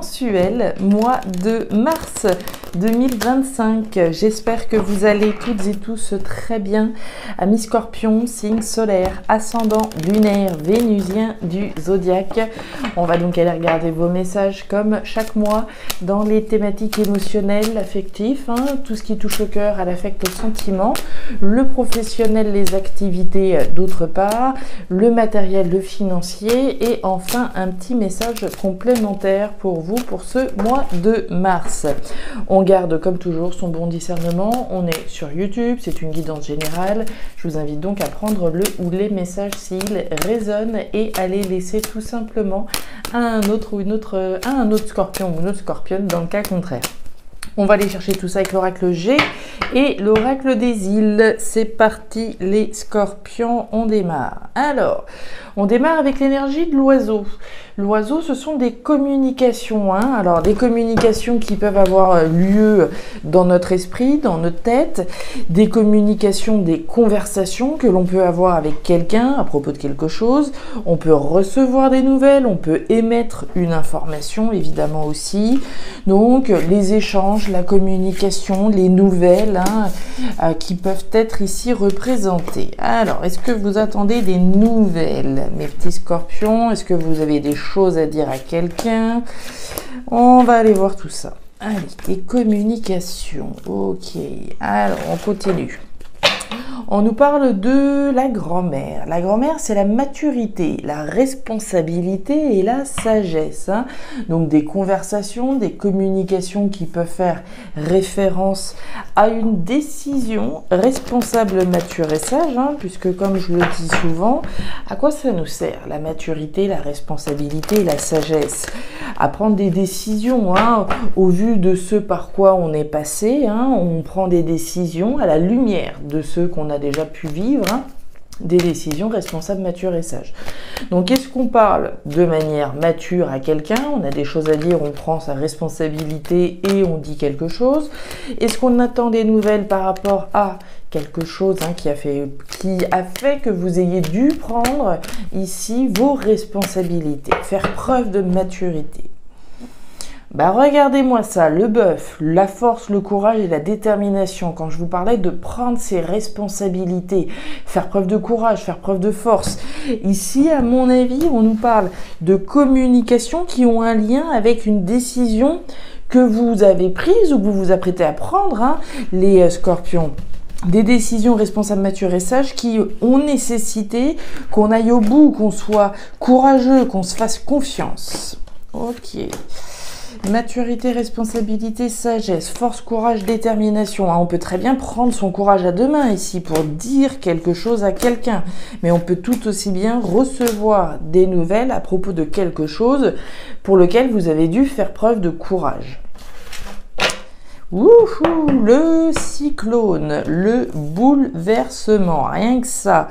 mensuel mois de mars 2025. J'espère que vous allez toutes et tous très bien. Amis Scorpion, signe solaire, ascendant lunaire, vénusien du zodiaque. On va donc aller regarder vos messages comme chaque mois dans les thématiques émotionnelles, affectives, tout ce qui touche au cœur, à l'affect, au sentiment, le professionnel, les activités d'autre part, le matériel, le financier et enfin un petit message complémentaire pour vous pour ce mois de mars. On garde comme toujours son bon discernement, on est sur YouTube, c'est une guidance générale. Je vous invite donc à prendre le ou les messages s'ils résonnent et à les laisser tout simplement à un autre scorpion ou une autre scorpionne dans le cas contraire. On va aller chercher tout ça avec l'oracle G et l'oracle des îles. C'est parti les scorpions, on démarre. Alors, on démarre avec l'énergie de l'oiseau. L'oiseau, ce sont des communications. Alors, des communications qui peuvent avoir lieu dans notre esprit, dans notre tête. Des communications, des conversations que l'on peut avoir avec quelqu'un à propos de quelque chose. On peut recevoir des nouvelles, on peut émettre une information, évidemment aussi. Donc, les échanges, la communication, les nouvelles qui peuvent être ici représentées. Alors, est-ce que vous attendez des nouvelles, mes petits scorpions? Est-ce que vous avez des choses à dire à quelqu'un? On va aller voir tout ça. Allez, les communications. Ok, alors on continue. On nous parle de la grand-mère. La grand-mère, c'est la maturité, la responsabilité et la sagesse. Donc des conversations, des communications qui peuvent faire référence à une décision responsable, mature et sage, puisque comme je le dis souvent, à quoi ça nous sert? La maturité, la responsabilité et la sagesse. À prendre des décisions au vu de ce par quoi on est passé. On prend des décisions à la lumière de ceux qu'on a déjà pu vivre, des décisions responsables, matures et sages. Donc, est-ce qu'on parle de manière mature à quelqu'un? On a des choses à dire, on prend sa responsabilité et on dit quelque chose. Est-ce qu'on attend des nouvelles par rapport à quelque chose qui a fait que vous ayez dû prendre ici vos responsabilités, faire preuve de maturité? Regardez-moi ça, le bœuf, la force, le courage et la détermination. Quand je vous parlais de prendre ses responsabilités, faire preuve de courage, faire preuve de force. Ici, à mon avis, on nous parle de communication qui ont un lien avec une décision que vous avez prise ou que vous vous apprêtez à prendre, les scorpions. Des décisions responsables, matures et sages qui ont nécessité qu'on aille au bout, qu'on soit courageux, qu'on se fasse confiance. Ok. Maturité, responsabilité, sagesse, force, courage, détermination. On peut très bien prendre son courage à deux mains ici pour dire quelque chose à quelqu'un. Mais on peut tout aussi bien recevoir des nouvelles à propos de quelque chose pour lequel vous avez dû faire preuve de courage. Wouhou, le cyclone, le bouleversement, rien que ça.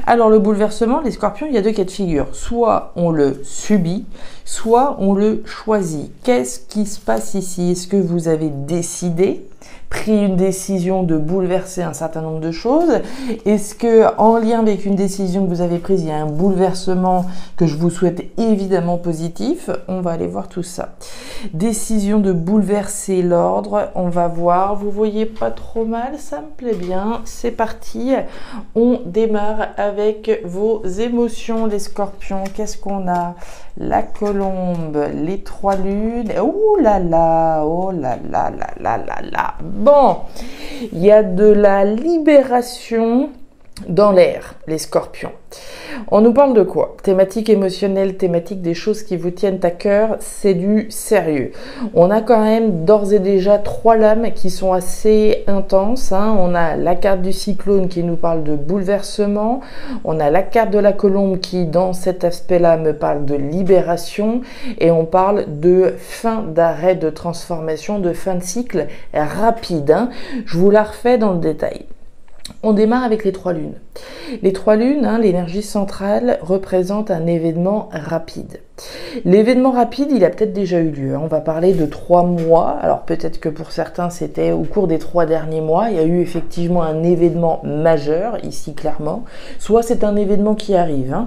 Alors le bouleversement, les scorpions, il y a deux cas de figure. Soit on le subit, soit on le choisit. Qu'est-ce qui se passe ici? Est-ce que vous avez décidé, pris une décision de bouleverser un certain nombre de choses? Est-ce que en lien avec une décision que vous avez prise, il y a un bouleversement que je vous souhaite évidemment positif? On va aller voir tout ça. Décision de bouleverser l'ordre, on va voir. Vous voyez pas trop mal, ça me plaît bien. C'est parti. On démarre avec vos émotions, les scorpions. Qu'est-ce qu'on a? La colombe, les trois lunes. Ouh là là, oh là là là là là là. Bon, il y a de la libération dans l'air, les scorpions. On nous parle de quoi? Thématique émotionnelle, thématique des choses qui vous tiennent à cœur, c'est du sérieux. On a quand même d'ores et déjà trois lames qui sont assez intenses. On a la carte du cyclone qui nous parle de bouleversement. On a la carte de la colombe qui, dans cet aspect-là, me parle de libération. Et on parle de fin d'arrêt, de transformation, de fin de cycle rapide. Je vous la refais dans le détail. On démarre avec les trois lunes. Les trois lunes, l'énergie centrale, représente un événement rapide. L'événement rapide, il a peut-être déjà eu lieu. On va parler de 3 mois. Alors peut-être que pour certains, c'était au cours des 3 derniers mois. Il y a eu effectivement un événement majeur, ici clairement. Soit c'est un événement qui arrive.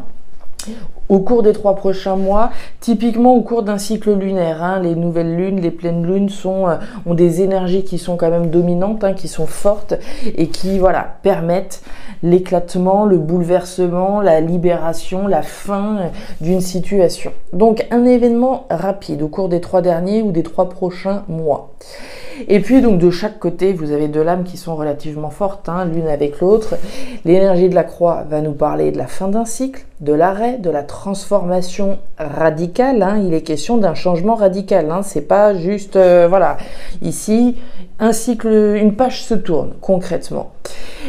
au cours des 3 prochains mois, typiquement au cours d'un cycle lunaire. Hein, les nouvelles lunes, les pleines lunes ont des énergies qui sont quand même dominantes, hein, qui sont fortes et qui voilà, permettent l'éclatement, le bouleversement, la libération, la fin d'une situation. Donc un événement rapide au cours des 3 derniers ou des 3 prochains mois. Et puis donc de chaque côté, vous avez 2 lames qui sont relativement fortes, hein, l'une avec l'autre. L'énergie de la croix va nous parler de la fin d'un cycle, de l'arrêt, de la transformation radicale. Hein. Il est question d'un changement radical. Hein. C'est pas juste, voilà, ici, un cycle, une page se tourne concrètement.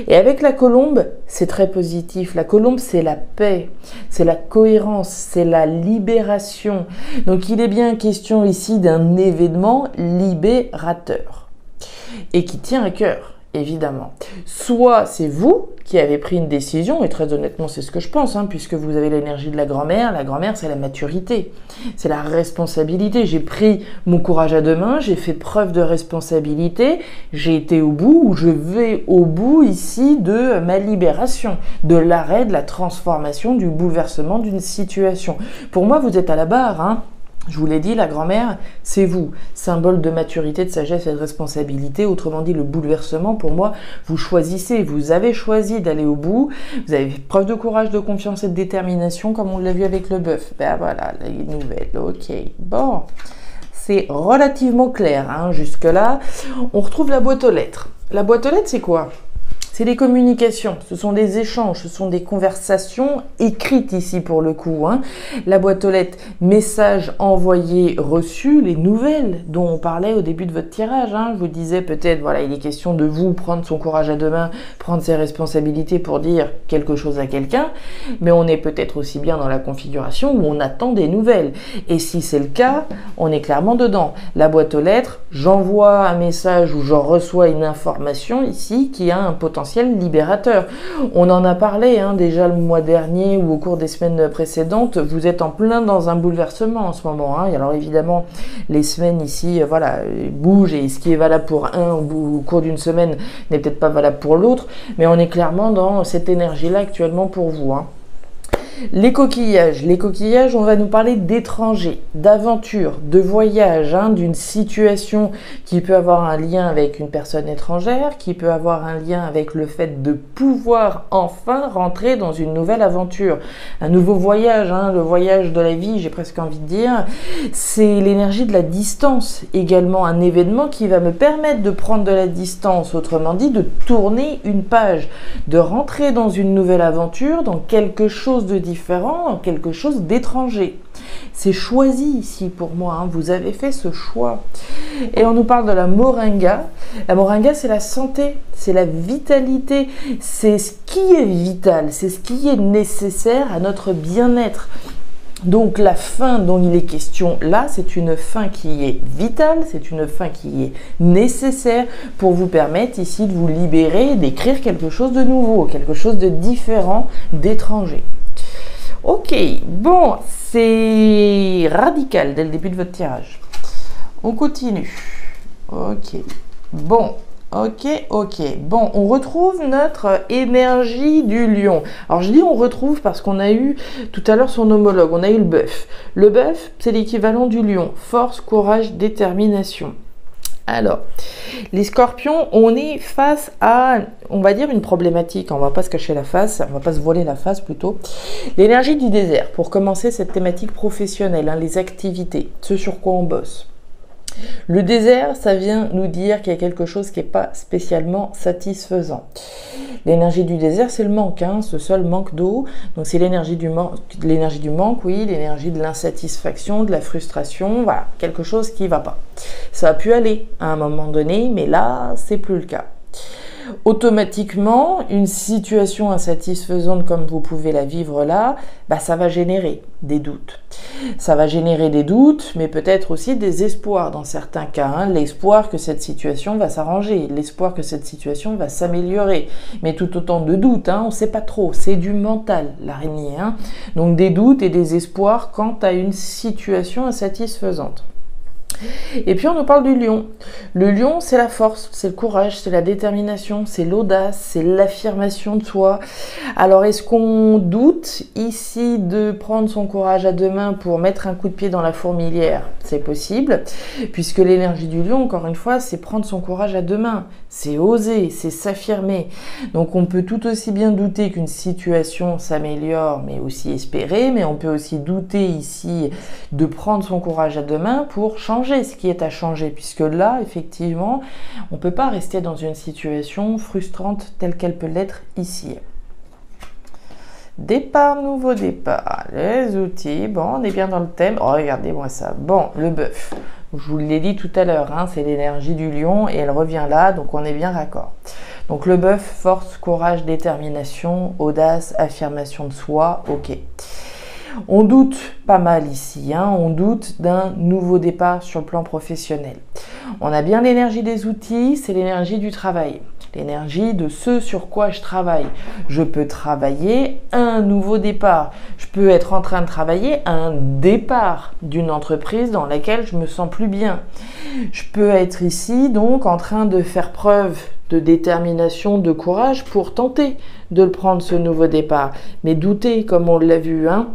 Et avec la colombe, c'est très positif. La colombe, c'est la paix, c'est la cohérence, c'est la libération. Donc il est bien question ici d'un événement libérateur et qui tient à cœur, évidemment. Soit c'est vous qui avez pris une décision, et très honnêtement c'est ce que je pense, hein, puisque vous avez l'énergie de la grand-mère. La grand-mère, c'est la maturité, c'est la responsabilité. J'ai pris mon courage à 2 mains, j'ai fait preuve de responsabilité, j'ai été au bout, ou je vais au bout ici de ma libération, de l'arrêt, de la transformation, du bouleversement d'une situation. Pour moi, vous êtes à la barre, hein. Je vous l'ai dit, la grand-mère, c'est vous, symbole de maturité, de sagesse et de responsabilité. Autrement dit, le bouleversement, pour moi, vous choisissez, vous avez choisi d'aller au bout, vous avez fait preuve de courage, de confiance et de détermination, comme on l'a vu avec le bœuf. Ben voilà, les nouvelles, ok. Bon, c'est relativement clair, hein, jusque-là. On retrouve la boîte aux lettres. La boîte aux lettres, c'est quoi ? C'est des communications, ce sont des échanges, ce sont des conversations écrites ici pour le coup. Hein. La boîte aux lettres, messages envoyés, reçus, les nouvelles dont on parlait au début de votre tirage. Hein. Je vous disais peut-être, voilà, il est question de vous prendre son courage à 2 mains, prendre ses responsabilités pour dire quelque chose à quelqu'un, mais on est peut-être aussi bien dans la configuration où on attend des nouvelles. Et si c'est le cas, on est clairement dedans. La boîte aux lettres, j'envoie un message ou j'en reçois une information ici qui a un potentiel libérateur. On en a parlé hein, déjà le mois dernier ou au cours des semaines précédentes. Vous êtes en plein dans un bouleversement en ce moment. Hein. Et alors évidemment, les semaines ici, voilà, bougent et ce qui est valable pour un au cours d'une semaine n'est peut-être pas valable pour l'autre. Mais on est clairement dans cette énergie-là actuellement pour vous. Hein. Les coquillages, on va nous parler d'étrangers, d'aventures, de voyages, hein, d'une situation qui peut avoir un lien avec une personne étrangère, qui peut avoir un lien avec le fait de pouvoir enfin rentrer dans une nouvelle aventure. Un nouveau voyage, hein, le voyage de la vie, j'ai presque envie de dire, c'est l'énergie de la distance, également un événement qui va me permettre de prendre de la distance, autrement dit de tourner une page, de rentrer dans une nouvelle aventure, dans quelque chose de différent, quelque chose d'étranger. C'est choisi ici pour moi, hein. Vous avez fait ce choix. Et on nous parle de la moringa. La moringa, c'est la santé, c'est la vitalité, c'est ce qui est vital, c'est ce qui est nécessaire à notre bien-être. Donc la fin dont il est question là, c'est une fin qui est vitale, c'est une fin qui est nécessaire pour vous permettre ici de vous libérer, d'écrire quelque chose de nouveau, quelque chose de différent, d'étranger. Ok, bon, c'est radical dès le début de votre tirage. On continue. Ok, bon. Ok. Bon, on retrouve notre énergie du lion. Alors, je dis on retrouve parce qu'on a eu tout à l'heure son homologue. On a eu le bœuf. Le bœuf, c'est l'équivalent du lion. Force, courage, détermination. Alors, les scorpions, on est face à, on va dire, une problématique. On ne va pas se cacher la face, on ne va pas se voiler la face plutôt. L'énergie du désert, pour commencer cette thématique professionnelle, hein, les activités, ce sur quoi on bosse. Le désert, ça vient nous dire qu'il y a quelque chose qui n'est pas spécialement satisfaisant. L'énergie du désert, c'est le manque, hein, ce seul manque d'eau. Donc c'est l'énergie du manque, oui, l'énergie de l'insatisfaction, de la frustration, voilà, quelque chose qui ne va pas. Ça a pu aller à un moment donné, mais là, c'est plus le cas. Automatiquement, une situation insatisfaisante comme vous pouvez la vivre là, ça va générer des doutes. Ça va générer des doutes, mais peut-être aussi des espoirs dans certains cas. Hein. L'espoir que cette situation va s'arranger, l'espoir que cette situation va s'améliorer. Mais tout autant de doutes, hein, on ne sait pas trop, c'est du mental l'araignée. Hein. Donc des doutes et des espoirs quant à une situation insatisfaisante. Et puis on nous parle du lion. Le lion, c'est la force, c'est le courage, c'est la détermination, c'est l'audace, c'est l'affirmation de soi. Alors est-ce qu'on doute ici de prendre son courage à deux mains pour mettre un coup de pied dans la fourmilière? C'est possible, puisque l'énergie du lion, encore une fois, c'est prendre son courage à deux mains. C'est oser, c'est s'affirmer. Donc on peut tout aussi bien douter qu'une situation s'améliore, mais aussi espérer, mais on peut aussi douter ici de prendre son courage à deux mains pour changer ce qui est à changer, puisque là, effectivement, on ne peut pas rester dans une situation frustrante telle qu'elle peut l'être ici. Départ, nouveau départ, les outils, bon, on est bien dans le thème. Oh, regardez-moi ça. Bon, le bœuf, je vous l'ai dit tout à l'heure, hein, c'est l'énergie du lion et elle revient là, donc on est bien raccord. Donc le bœuf, force, courage, détermination, audace, affirmation de soi, ok. On doute pas mal ici, hein, on doute d'un nouveau départ sur le plan professionnel. On a bien l'énergie des outils, c'est l'énergie du travail, l'énergie de ce sur quoi je travaille. Je peux travailler un nouveau départ, je peux être en train de travailler un départ d'une entreprise dans laquelle je me sens plus bien. Je peux être ici donc en train de faire preuve de détermination, de courage pour tenter de le prendre ce nouveau départ. Mais douter, comme on l'a vu, hein,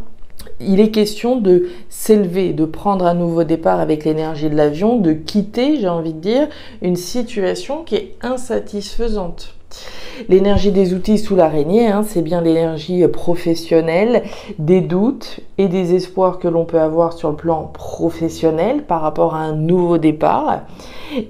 il est question de s'élever, de prendre un nouveau départ avec l'énergie de l'avion, de quitter, j'ai envie de dire, une situation qui est insatisfaisante. L'énergie des outils sous l'araignée, hein, c'est bien l'énergie professionnelle, des doutes et des espoirs que l'on peut avoir sur le plan professionnel par rapport à un nouveau départ.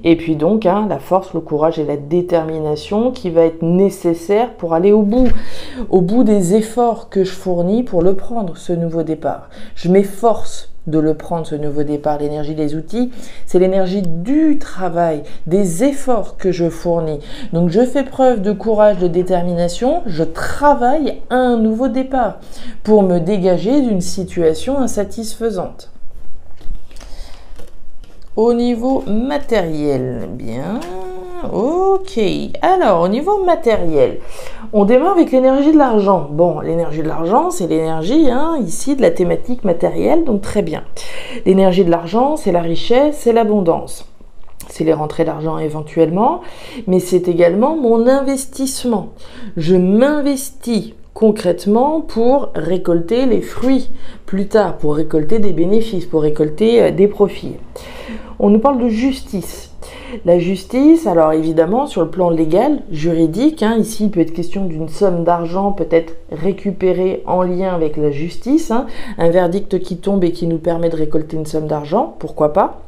Et puis donc, hein, la force, le courage et la détermination qui va être nécessaire pour aller au bout des efforts que je fournis pour le prendre, ce nouveau départ. Je m'efforce de le prendre, ce nouveau départ. L'énergie des outils, c'est l'énergie du travail, des efforts que je fournis. Donc je fais preuve de courage, de détermination, je travaille à un nouveau départ pour me dégager d'une situation insatisfaisante. Au niveau matériel, bien, ok. Alors, au niveau matériel, on démarre avec l'énergie de l'argent. Bon, l'énergie de l'argent, c'est l'énergie, hein, ici, de la thématique matérielle, donc très bien. L'énergie de l'argent, c'est la richesse, c'est l'abondance. C'est les rentrées d'argent éventuellement, mais c'est également mon investissement. Je m'investis concrètement pour récolter les fruits plus tard, pour récolter des bénéfices, pour récolter des profits. On nous parle de justice. La justice, alors évidemment sur le plan légal, juridique, hein, ici il peut être question d'une somme d'argent peut-être récupérée en lien avec la justice, hein, un verdict qui tombe et qui nous permet de récolter une somme d'argent, pourquoi pas.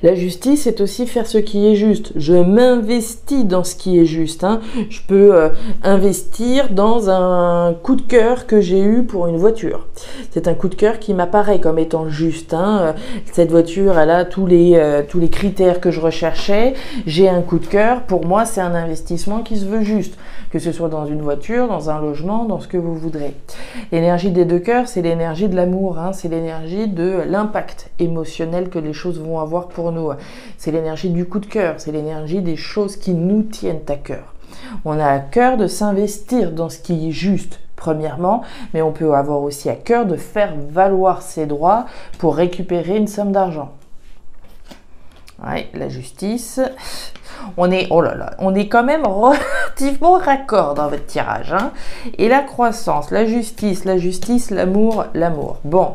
La justice, c'est aussi faire ce qui est juste. Je m'investis dans ce qui est juste. Hein. Je peux investir dans un coup de cœur que j'ai eu pour une voiture. C'est un coup de cœur qui m'apparaît comme étant juste. Hein. Cette voiture, elle a tous les critères que je recherchais. J'ai un coup de cœur. Pour moi, c'est un investissement qui se veut juste. Que ce soit dans une voiture, dans un logement, dans ce que vous voudrez. L'énergie des deux cœurs, c'est l'énergie de l'amour. Hein. C'est l'énergie de l'impact émotionnel que les choses vont avoir pour nous. C'est l'énergie du coup de cœur, c'est l'énergie des choses qui nous tiennent à cœur. On a à cœur de s'investir dans ce qui est juste, premièrement, mais on peut avoir aussi à cœur de faire valoir ses droits pour récupérer une somme d'argent. Ouais, la justice. On est, oh là là, on est quand même relativement raccord dans votre tirage. Hein. Et la croissance, la justice, l'amour, l'amour. Bon,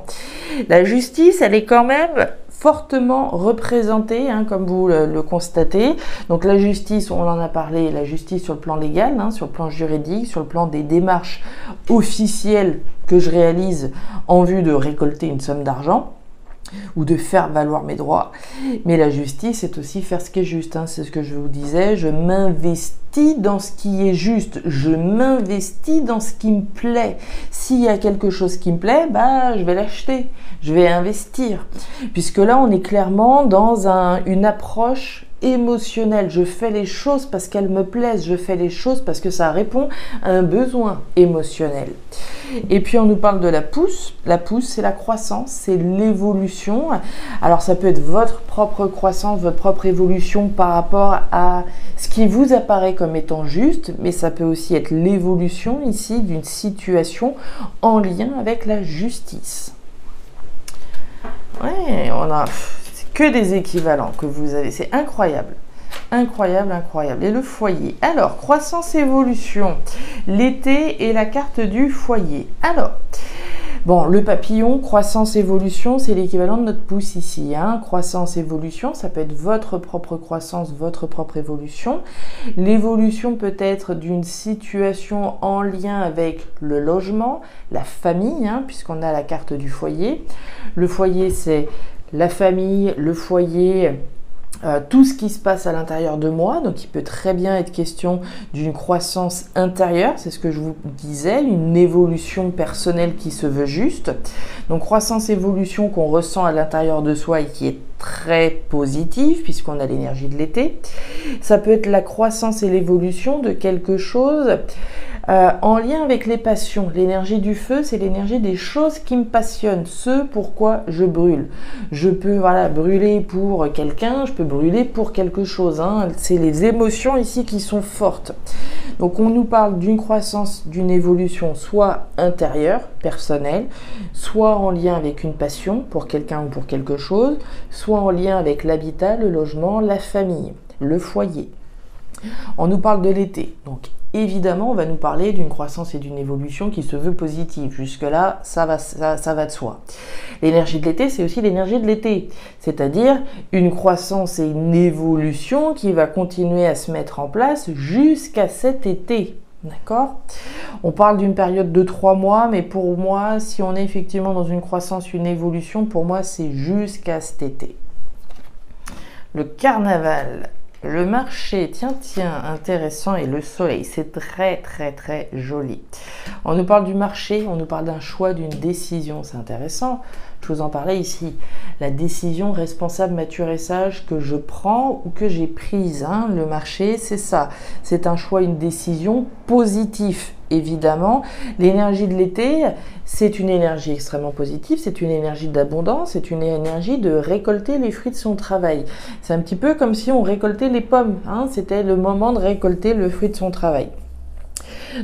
la justice, elle est quand même fortement représentée, hein, comme vous le constatez. Donc la justice, on en a parlé, la justice sur le plan légal, hein, sur le plan juridique, sur le plan des démarches officielles que je réalise en vue de récolter une somme d'argent ou de faire valoir mes droits. Mais la justice, c'est aussi faire ce qui est juste. Hein. C'est ce que je vous disais, je m'investis dans ce qui est juste. Je m'investis dans ce qui me plaît. S'il y a quelque chose qui me plaît, bah, je vais l'acheter. Je vais investir. Puisque là, on est clairement dans une approche émotionnelle. Je fais les choses parce qu'elles me plaisent. Je fais les choses parce que ça répond à un besoin émotionnel. Et puis on nous parle de la pousse. La pousse, c'est la croissance, c'est l'évolution. Alors ça peut être votre propre croissance, votre propre évolution par rapport à ce qui vous apparaît comme étant juste, mais ça peut aussi être l'évolution ici d'une situation en lien avec la justice. Ouais, on a Que des équivalents que vous avez. C'est incroyable. Incroyable, incroyable. Et le foyer. Alors, croissance, évolution. L'été et la carte du foyer. Alors, bon, le papillon, croissance, évolution, c'est l'équivalent de notre pouce ici. Hein. Croissance, évolution, ça peut être votre propre croissance, votre propre évolution. L'évolution peut être d'une situation en lien avec le logement, la famille, hein, puisqu'on a la carte du foyer. Le foyer, c'est la famille, le foyer, tout ce qui se passe à l'intérieur de moi. Donc il peut très bien être question d'une croissance intérieure, c'est ce que je vous disais, une évolution personnelle qui se veut juste. Donc croissance, évolution qu'on ressent à l'intérieur de soi et qui est très positive puisqu'on a l'énergie de l'été. Ça peut être la croissance et l'évolution de quelque chose en lien avec les passions. L'énergie du feu, c'est l'énergie des choses qui me passionnent, ce pourquoi je brûle. Je peux brûler pour quelqu'un, je peux brûler pour quelque chose. Hein. C'est les émotions ici qui sont fortes. Donc on nous parle d'une croissance, d'une évolution soit intérieure, personnelle, soit en lien avec une passion pour quelqu'un ou pour quelque chose, soit en lien avec l'habitat, le logement, la famille, le foyer. On nous parle de l'été, donc évidemment on va nous parler d'une croissance et d'une évolution qui se veut positive. Jusque-là, ça va de soi. L'énergie de l'été, c'est aussi l'énergie de l'été, c'est-à-dire une croissance et une évolution qui va continuer à se mettre en place jusqu'à cet été. D'accord? On parle d'une période de 3 mois, mais pour moi, si on est effectivement dans une croissance, une évolution, pour moi, c'est jusqu'à cet été. Le carnaval. Le marché, tiens, intéressant, et le soleil, c'est très, très, très joli. On nous parle du marché, on nous parle d'un choix, d'une décision, c'est intéressant. Je vous en parlais ici. La décision responsable, mature et sage que je prends ou que j'ai prise. Hein. Le marché, c'est ça. C'est un choix, une décision positive. Évidemment, l'énergie de l'été, c'est une énergie extrêmement positive, c'est une énergie d'abondance, c'est une énergie de récolter les fruits de son travail. C'est un petit peu comme si on récoltait les pommes, hein, c'était le moment de récolter le fruit de son travail.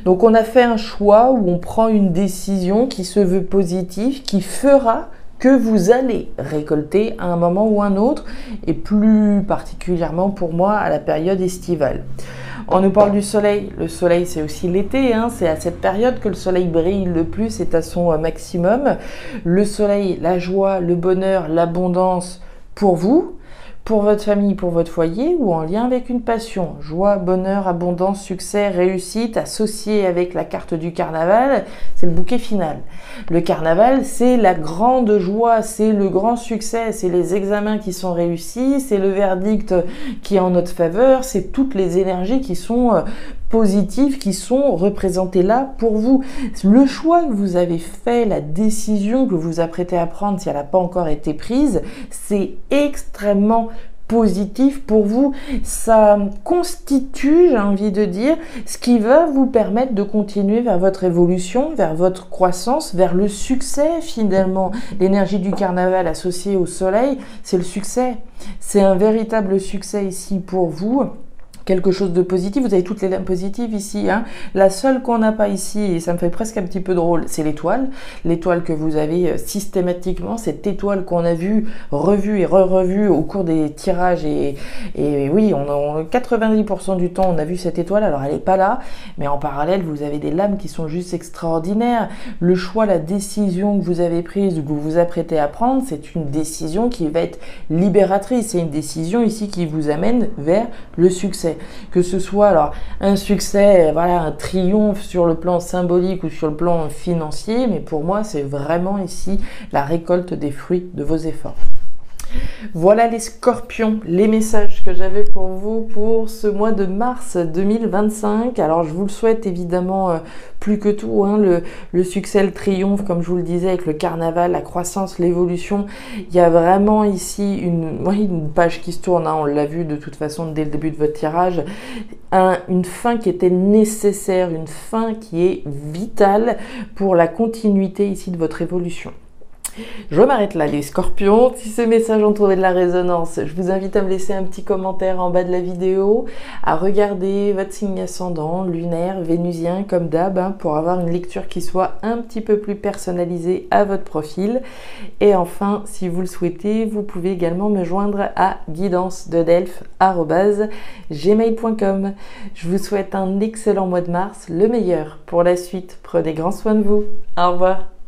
Donc on a fait un choix où on prend une décision qui se veut positive, qui fera que vous allez récolter à un moment ou un autre, et plus particulièrement pour moi à la période estivale. On nous parle du soleil. Le soleil, c'est aussi l'été, hein. C'est à cette période que le soleil brille le plus, c'est à son maximum. Le soleil, la joie, le bonheur, l'abondance pour vous, pour votre famille, pour votre foyer, ou en lien avec une passion. Joie, bonheur, abondance, succès, réussite, associé avec la carte du carnaval, c'est le bouquet final. Le carnaval, c'est la grande joie, c'est le grand succès, c'est les examens qui sont réussis, c'est le verdict qui est en notre faveur, c'est toutes les énergies qui sont positives, qui sont représentées là pour vous. Le choix que vous avez fait, la décision que vous apprêtez à prendre, si elle n'a pas encore été prise, c'est extrêmement positif pour vous. Ça constitue, j'ai envie de dire, ce qui va vous permettre de continuer vers votre évolution, vers votre croissance, vers le succès finalement. L'énergie du carnaval associée au soleil, c'est le succès. C'est un véritable succès ici pour vous. Quelque chose de positif, vous avez toutes les lames positives ici. Hein. La seule qu'on n'a pas ici, et ça me fait presque un petit peu drôle, c'est l'étoile. L'étoile que vous avez systématiquement, cette étoile qu'on a vue, revue et re-revue au cours des tirages. Et oui, 90% du temps, on a vu cette étoile, alors elle n'est pas là. Mais en parallèle, vous avez des lames qui sont juste extraordinaires. Le choix, la décision que vous avez prise, que vous vous apprêtez à prendre, c'est une décision qui va être libératrice. C'est une décision ici qui vous amène vers le succès. Que ce soit alors un succès, voilà, un triomphe sur le plan symbolique ou sur le plan financier, mais pour moi c'est vraiment ici la récolte des fruits de vos efforts. Voilà les scorpions, les messages que j'avais pour vous pour ce mois de mars 2025. Alors je vous le souhaite évidemment plus que tout, hein, le succès, le triomphe, comme je vous le disais, avec le carnaval, la croissance, l'évolution. Il y a vraiment ici une page qui se tourne, hein, on l'a vu de toute façon dès le début de votre tirage, une fin qui était nécessaire, une fin qui est vitale pour la continuité ici de votre évolution. Je m'arrête là les scorpions. Si ce message ont trouvé de la résonance, je vous invite à me laisser un petit commentaire en bas de la vidéo, à regarder votre signe ascendant, lunaire, vénusien comme d'hab, hein, pour avoir une lecture qui soit un petit peu plus personnalisée à votre profil. Et enfin, si vous le souhaitez, vous pouvez également me joindre à guidance-de-delphes@gmail.com. Je vous souhaite un excellent mois de mars, le meilleur pour la suite. Prenez grand soin de vous. Au revoir.